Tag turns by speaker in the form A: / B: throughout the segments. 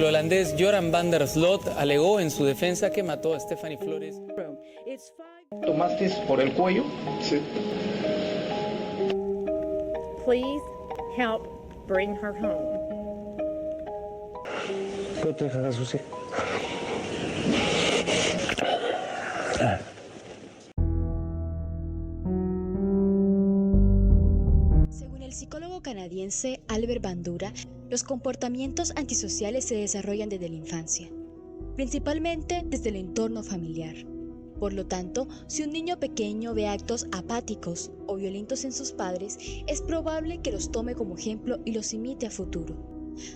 A: El holandés Joran van der Sloot alegó en su defensa que mató a Stephanie Flores.
B: ¿Tomaste por el cuello?
C: Sí.
D: Please help bring her home.
E: No te dejas así.
F: Según el psicólogo canadiense Albert Bandura, los comportamientos antisociales se desarrollan desde la infancia, principalmente desde el entorno familiar. Por lo tanto, si un niño pequeño ve actos apáticos o violentos en sus padres, es probable que los tome como ejemplo y los imite a futuro.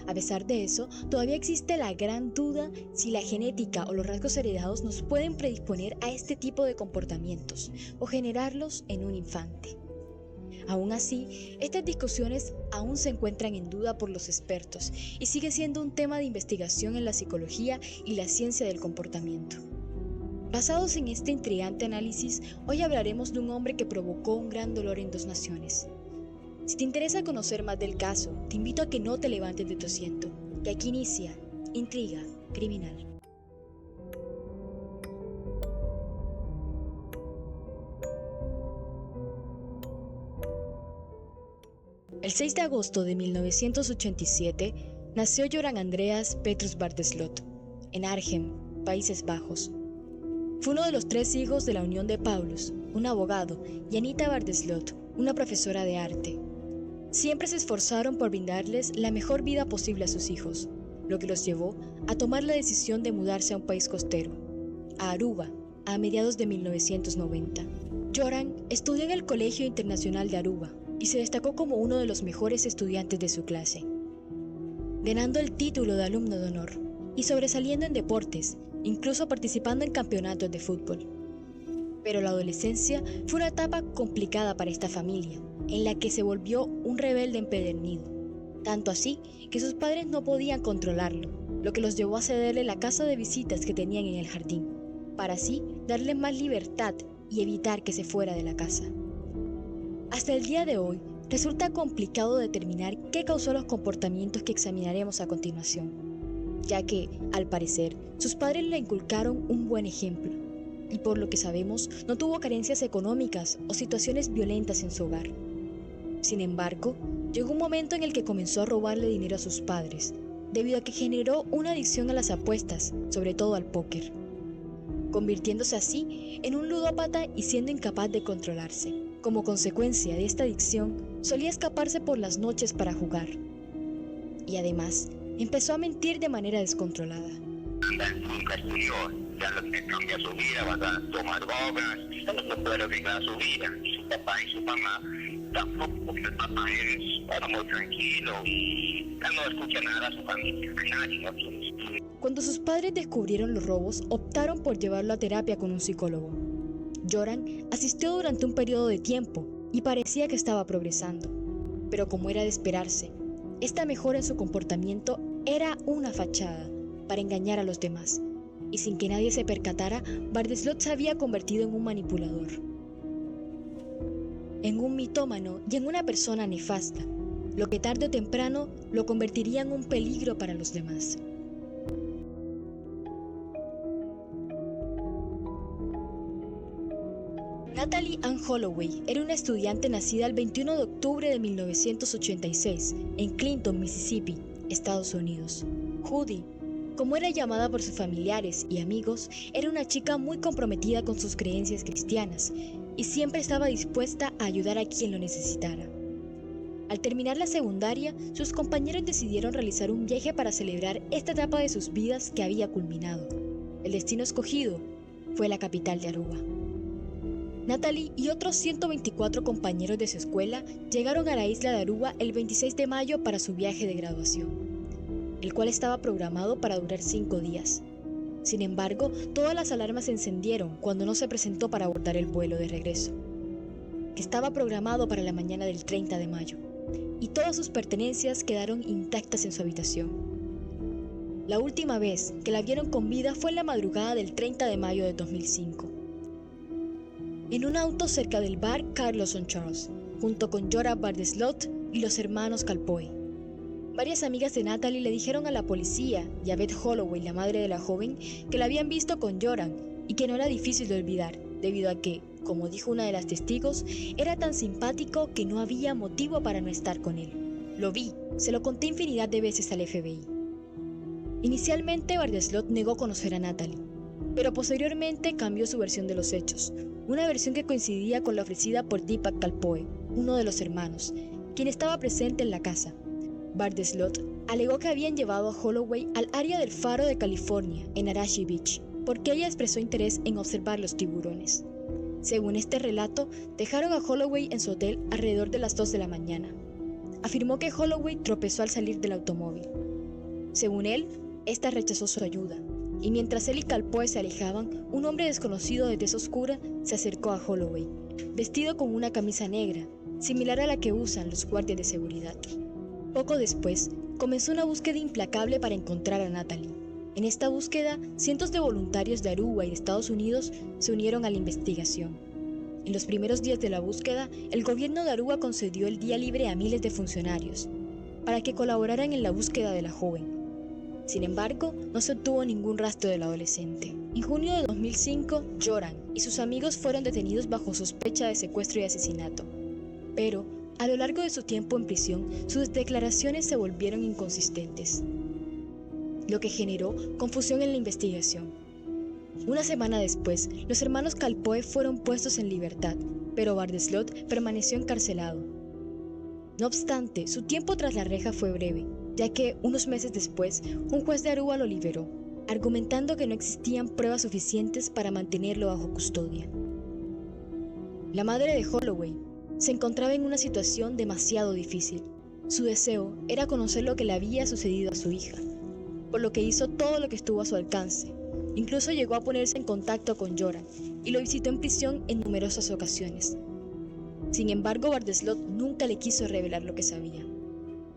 F: A pesar de eso, todavía existe la gran duda si la genética o los rasgos heredados nos pueden predisponer a este tipo de comportamientos o generarlos en un infante. Aún así, estas discusiones aún se encuentran en duda por los expertos y sigue siendo un tema de investigación en la psicología y la ciencia del comportamiento. Basados en este intrigante análisis, hoy hablaremos de un hombre que provocó un gran dolor en 2 naciones. Si te interesa conocer más del caso, te invito a que no te levantes de tu asiento, que aquí inicia Intriga Criminal. El 6 de agosto de 1987 nació Joran Andreas Petrus van der Sloot en Arnhem, Países Bajos. Fue uno de los 3 hijos de la unión de Paulus, un abogado, y Anita van der Sloot, una profesora de arte. Siempre se esforzaron por brindarles la mejor vida posible a sus hijos, lo que los llevó a tomar la decisión de mudarse a un país costero, a Aruba, a mediados de 1990. Joran estudió en el Colegio Internacional de Aruba y se destacó como uno de los mejores estudiantes de su clase, ganando el título de alumno de honor y sobresaliendo en deportes, incluso participando en campeonatos de fútbol. Pero la adolescencia fue una etapa complicada para esta familia, en la que se volvió un rebelde empedernido, tanto así que sus padres no podían controlarlo, lo que los llevó a cederle la casa de visitas que tenían en el jardín, para así darle más libertad y evitar que se fuera de la casa. Hasta el día de hoy, resulta complicado determinar qué causó los comportamientos que examinaremos a continuación, ya que, al parecer, sus padres le inculcaron un buen ejemplo, y por lo que sabemos, no tuvo carencias económicas o situaciones violentas en su hogar. Sin embargo, llegó un momento en el que comenzó a robarle dinero a sus padres, debido a que generó una adicción a las apuestas, sobre todo al póker, convirtiéndose así en un ludópata y siendo incapaz de controlarse. Como consecuencia de esta adicción, solía escaparse por las noches para jugar. Y además, empezó a mentir de manera descontrolada.
G: Nunca estudió, ya lo que cambia su vida, va a tomar drogas, no puede arreglar su vida. Su papá y su mamá tampoco, porque el papá era muy tranquilo y ya no escucha nada a su familia, a nadie, no quiere estudiar.
F: Cuando sus padres descubrieron los robos, optaron por llevarlo a terapia con un psicólogo. Joran asistió durante un periodo de tiempo y parecía que estaba progresando, pero como era de esperarse, esta mejora en su comportamiento era una fachada para engañar a los demás, y sin que nadie se percatara, van der Sloot se había convertido en un manipulador, en un mitómano y en una persona nefasta, lo que tarde o temprano lo convertiría en un peligro para los demás. Natalie Ann Holloway era una estudiante nacida el 21 de octubre de 1986 en Clinton, Mississippi, Estados Unidos. Judy, como era llamada por sus familiares y amigos, era una chica muy comprometida con sus creencias cristianas y siempre estaba dispuesta a ayudar a quien lo necesitara. Al terminar la secundaria, sus compañeros decidieron realizar un viaje para celebrar esta etapa de sus vidas que había culminado. El destino escogido fue la capital de Aruba. Natalie y otros 124 compañeros de su escuela llegaron a la isla de Aruba el 26 de mayo para su viaje de graduación, el cual estaba programado para durar 5 días. Sin embargo, todas las alarmas se encendieron cuando no se presentó para abordar el vuelo de regreso, que estaba programado para la mañana del 30 de mayo, y todas sus pertenencias quedaron intactas en su habitación. La última vez que la vieron con vida fue en la madrugada del 30 de mayo de 2005. En un auto cerca del bar Carlos on Charles, junto con Joran van der Sloot y los hermanos Kalpoe. Varias amigas de Natalie le dijeron a la policía y a Beth Holloway, la madre de la joven, que la habían visto con Joran y que no era difícil de olvidar, debido a que, como dijo una de las testigos, era tan simpático que no había motivo para no estar con él. Lo vi, se lo conté infinidad de veces al FBI. Inicialmente, Bardeslot negó conocer a Natalie, pero posteriormente cambió su versión de los hechos, una versión que coincidía con la ofrecida por Deepak Kalpoe, uno de los hermanos, quien estaba presente en la casa. Bardeslot alegó que habían llevado a Holloway al área del Faro de California, en Arashi Beach, porque ella expresó interés en observar los tiburones. Según este relato, dejaron a Holloway en su hotel alrededor de las 2 de la mañana. Afirmó que Holloway tropezó al salir del automóvil. Según él, esta rechazó su ayuda, y mientras él y Kalpoe se alejaban, un hombre desconocido de tez oscura se acercó a Holloway, vestido con una camisa negra, similar a la que usan los guardias de seguridad. Poco después, comenzó una búsqueda implacable para encontrar a Natalie. En esta búsqueda, cientos de voluntarios de Aruba y de Estados Unidos se unieron a la investigación. En los primeros días de la búsqueda, el gobierno de Aruba concedió el día libre a miles de funcionarios para que colaboraran en la búsqueda de la joven. Sin embargo, no se obtuvo ningún rastro del adolescente. En junio de 2005, Joran y sus amigos fueron detenidos bajo sospecha de secuestro y asesinato. Pero, a lo largo de su tiempo en prisión, sus declaraciones se volvieron inconsistentes, lo que generó confusión en la investigación. Una semana después, los hermanos Kalpoe fueron puestos en libertad, pero Bardeslot permaneció encarcelado. No obstante, su tiempo tras la reja fue breve, ya que unos meses después, un juez de Aruba lo liberó, argumentando que no existían pruebas suficientes para mantenerlo bajo custodia. La madre de Holloway se encontraba en una situación demasiado difícil. Su deseo era conocer lo que le había sucedido a su hija, por lo que hizo todo lo que estuvo a su alcance. Incluso llegó a ponerse en contacto con Joran y lo visitó en prisión en numerosas ocasiones. Sin embargo, Bardeslot nunca le quiso revelar lo que sabía.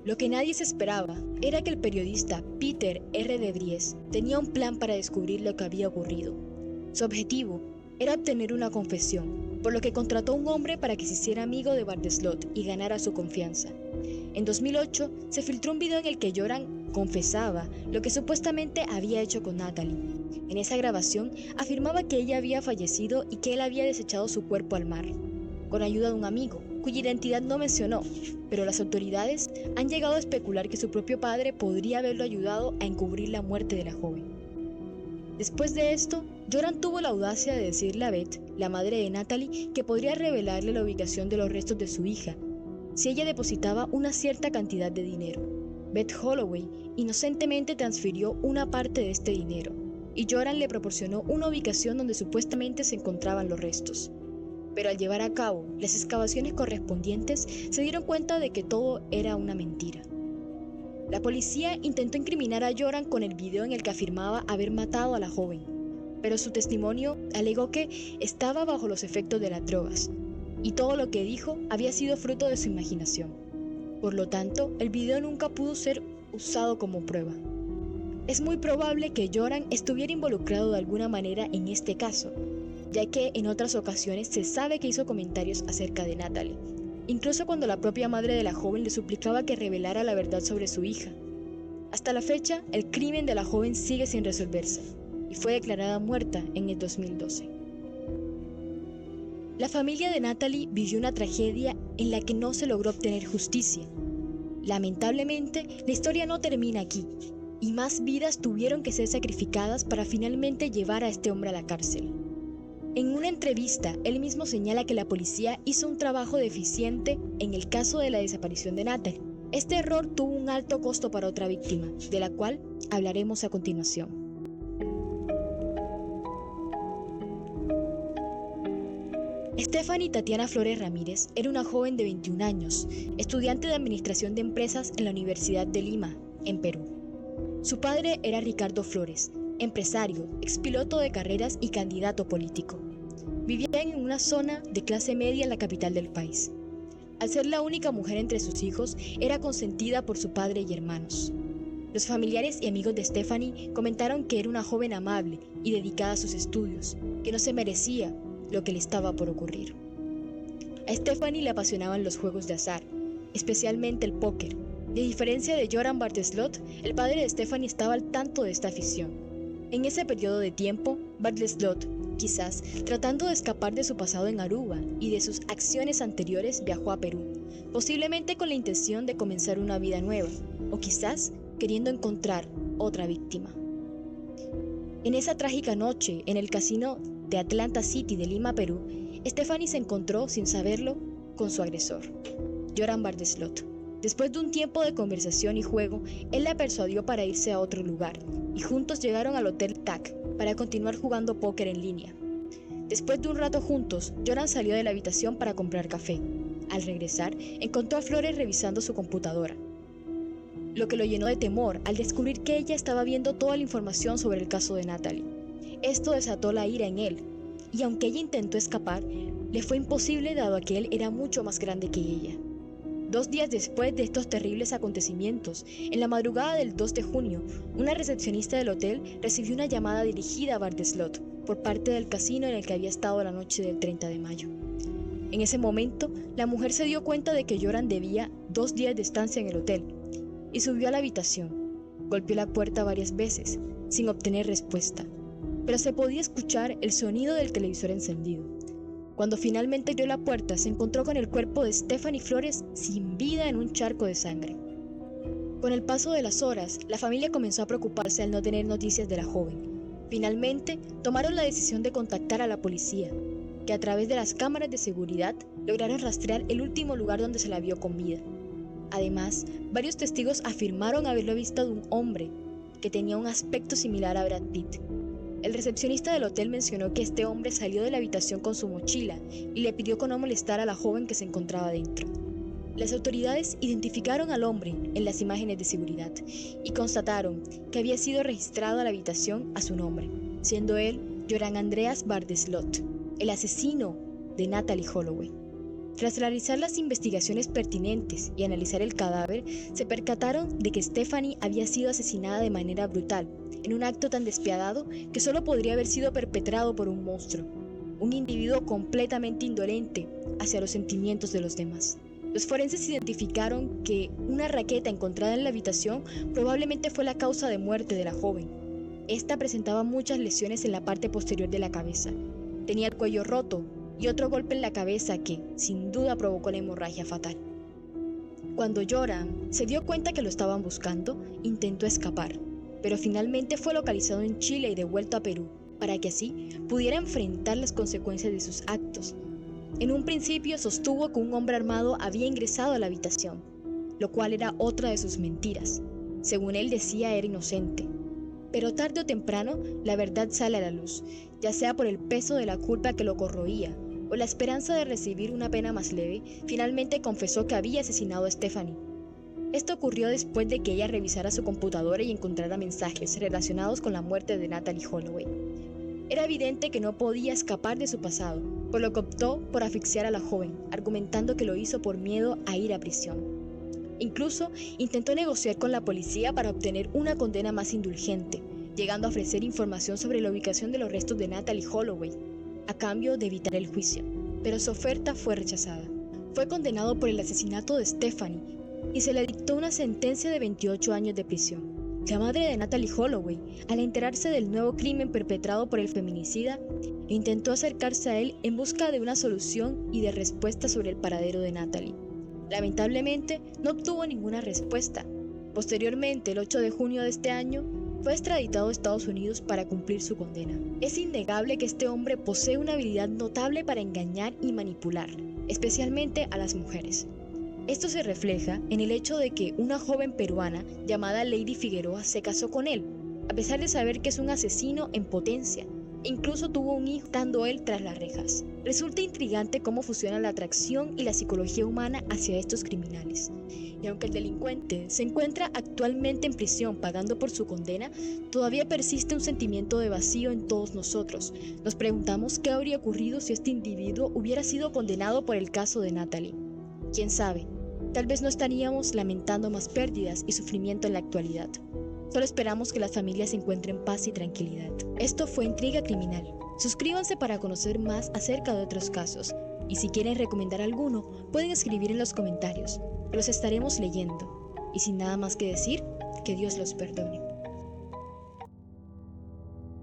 F: Lo que nadie se esperaba era que el periodista Peter R. de Vries tenía un plan para descubrir lo que había ocurrido. Su objetivo era obtener una confesión, por lo que contrató a un hombre para que se hiciera amigo de Bardeslot y ganara su confianza. En 2008 se filtró un video en el que Joran confesaba lo que supuestamente había hecho con Natalie. En esa grabación afirmaba que ella había fallecido y que él había desechado su cuerpo al mar, con ayuda de un amigo, cuya identidad no mencionó, pero las autoridades han llegado a especular que su propio padre podría haberlo ayudado a encubrir la muerte de la joven. Después de esto, Joran tuvo la audacia de decirle a Beth, la madre de Natalie, que podría revelarle la ubicación de los restos de su hija si ella depositaba una cierta cantidad de dinero. Beth Holloway inocentemente transfirió una parte de este dinero, y Joran le proporcionó una ubicación donde supuestamente se encontraban los restos. Pero al llevar a cabo las excavaciones correspondientes, se dieron cuenta de que todo era una mentira. La policía intentó incriminar a Joran con el video en el que afirmaba haber matado a la joven, pero su testimonio alegó que estaba bajo los efectos de las drogas, y todo lo que dijo había sido fruto de su imaginación. Por lo tanto, el video nunca pudo ser usado como prueba. Es muy probable que Joran estuviera involucrado de alguna manera en este caso, ya que en otras ocasiones se sabe que hizo comentarios acerca de Natalie, incluso cuando la propia madre de la joven le suplicaba que revelara la verdad sobre su hija. Hasta la fecha, el crimen de la joven sigue sin resolverse, y fue declarada muerta en el 2012. La familia de Natalie vivió una tragedia en la que no se logró obtener justicia. Lamentablemente, la historia no termina aquí, y más vidas tuvieron que ser sacrificadas para finalmente llevar a este hombre a la cárcel. En una entrevista, él mismo señala que la policía hizo un trabajo deficiente en el caso de la desaparición de Natalie. Este error tuvo un alto costo para otra víctima, de la cual hablaremos a continuación. Stephanie Tatiana Flores Ramírez era una joven de 21 años, estudiante de Administración de Empresas en la Universidad de Lima, en Perú. Su padre era Ricardo Flores, empresario, expiloto de carreras y candidato político. Vivían en una zona de clase media en la capital del país. Al ser la única mujer entre sus hijos, era consentida por su padre y hermanos. Los familiares y amigos de Stephanie comentaron que era una joven amable y dedicada a sus estudios, que no se merecía lo que le estaba por ocurrir. A Stephanie le apasionaban los juegos de azar, especialmente el póker, De diferencia de Joran Barteslot, el padre de Stephanie estaba al tanto de esta afición. En ese periodo de tiempo, Barteslot, quizás tratando de escapar de su pasado en Aruba y de sus acciones anteriores, viajó a Perú, posiblemente con la intención de comenzar una vida nueva, o quizás queriendo encontrar otra víctima. En esa trágica noche, en el casino de Atlanta City de Lima, Perú, Stephanie se encontró, sin saberlo, con su agresor, Joran Barteslot. Después de un tiempo de conversación y juego, él la persuadió para irse a otro lugar, y juntos llegaron al Hotel TAC para continuar jugando póker en línea. Después de un rato juntos, Joran salió de la habitación para comprar café. Al regresar, encontró a Flores revisando su computadora, lo que lo llenó de temor al descubrir que ella estaba viendo toda la información sobre el caso de Natalie. Esto desató la ira en él, y aunque ella intentó escapar, le fue imposible dado que él era mucho más grande que ella. 2 días después de estos terribles acontecimientos, en la madrugada del 2 de junio, una recepcionista del hotel recibió una llamada dirigida a Barteslot por parte del casino en el que había estado la noche del 30 de mayo. En ese momento, la mujer se dio cuenta de que Joran debía 2 días de estancia en el hotel y subió a la habitación. Golpeó la puerta varias veces, sin obtener respuesta, pero se podía escuchar el sonido del televisor encendido. Cuando finalmente abrió la puerta, se encontró con el cuerpo de Stephanie Flores sin vida en un charco de sangre. Con el paso de las horas, la familia comenzó a preocuparse al no tener noticias de la joven. Finalmente, tomaron la decisión de contactar a la policía, que a través de las cámaras de seguridad lograron rastrear el último lugar donde se la vio con vida. Además, varios testigos afirmaron haberlo visto de un hombre que tenía un aspecto similar a Brad Pitt. El recepcionista del hotel mencionó que este hombre salió de la habitación con su mochila y le pidió que no molestara a la joven que se encontraba dentro. Las autoridades identificaron al hombre en las imágenes de seguridad y constataron que había sido registrado a la habitación a su nombre, siendo él Joran Andreas Barteslot, el asesino de Natalie Holloway. Tras realizar las investigaciones pertinentes y analizar el cadáver, se percataron de que Stephanie había sido asesinada de manera brutal, en un acto tan despiadado que solo podría haber sido perpetrado por un monstruo, un individuo completamente indolente hacia los sentimientos de los demás. Los forenses identificaron que una raqueta encontrada en la habitación probablemente fue la causa de muerte de la joven. Esta presentaba muchas lesiones en la parte posterior de la cabeza. Tenía el cuello roto y otro golpe en la cabeza que, sin duda, provocó la hemorragia fatal. Cuando Joran se dio cuenta que lo estaban buscando, intentó escapar, pero finalmente fue localizado en Chile y devuelto a Perú, para que así pudiera enfrentar las consecuencias de sus actos. En un principio sostuvo que un hombre armado había ingresado a la habitación, lo cual era otra de sus mentiras. Según él decía, era inocente. Pero tarde o temprano, la verdad sale a la luz, ya sea por el peso de la culpa que lo corroía, o la esperanza de recibir una pena más leve. Finalmente confesó que había asesinado a Stephanie. Esto ocurrió después de que ella revisara su computadora y encontrara mensajes relacionados con la muerte de Natalie Holloway. Era evidente que no podía escapar de su pasado, por lo que optó por asfixiar a la joven, argumentando que lo hizo por miedo a ir a prisión. Incluso intentó negociar con la policía para obtener una condena más indulgente, llegando a ofrecer información sobre la ubicación de los restos de Natalie Holloway, a cambio de evitar el juicio, pero su oferta fue rechazada. Fue condenado por el asesinato de Stephanie y se le dictó una sentencia de 28 años de prisión. La madre de Natalie Holloway, al enterarse del nuevo crimen perpetrado por el feminicida, intentó acercarse a él en busca de una solución y de respuesta sobre el paradero de Natalie. Lamentablemente, no obtuvo ninguna respuesta. Posteriormente, el 8 de junio de este año, fue extraditado a Estados Unidos para cumplir su condena. Es innegable que este hombre posee una habilidad notable para engañar y manipular, especialmente a las mujeres. Esto se refleja en el hecho de que una joven peruana llamada Lady Figueroa se casó con él, a pesar de saber que es un asesino en potencia. Incluso tuvo un hijo estando él tras las rejas. Resulta intrigante cómo funciona la atracción y la psicología humana hacia estos criminales. Y aunque el delincuente se encuentra actualmente en prisión pagando por su condena, todavía persiste un sentimiento de vacío en todos nosotros. Nos preguntamos qué habría ocurrido si este individuo hubiera sido condenado por el caso de Natalie. ¿Quién sabe? Tal vez no estaríamos lamentando más pérdidas y sufrimiento en la actualidad. Solo esperamos que las familias encuentren paz y tranquilidad. Esto fue Intriga Criminal. Suscríbanse para conocer más acerca de otros casos. Y si quieren recomendar alguno, pueden escribir en los comentarios, que los estaremos leyendo. Y sin nada más que decir, que Dios los perdone.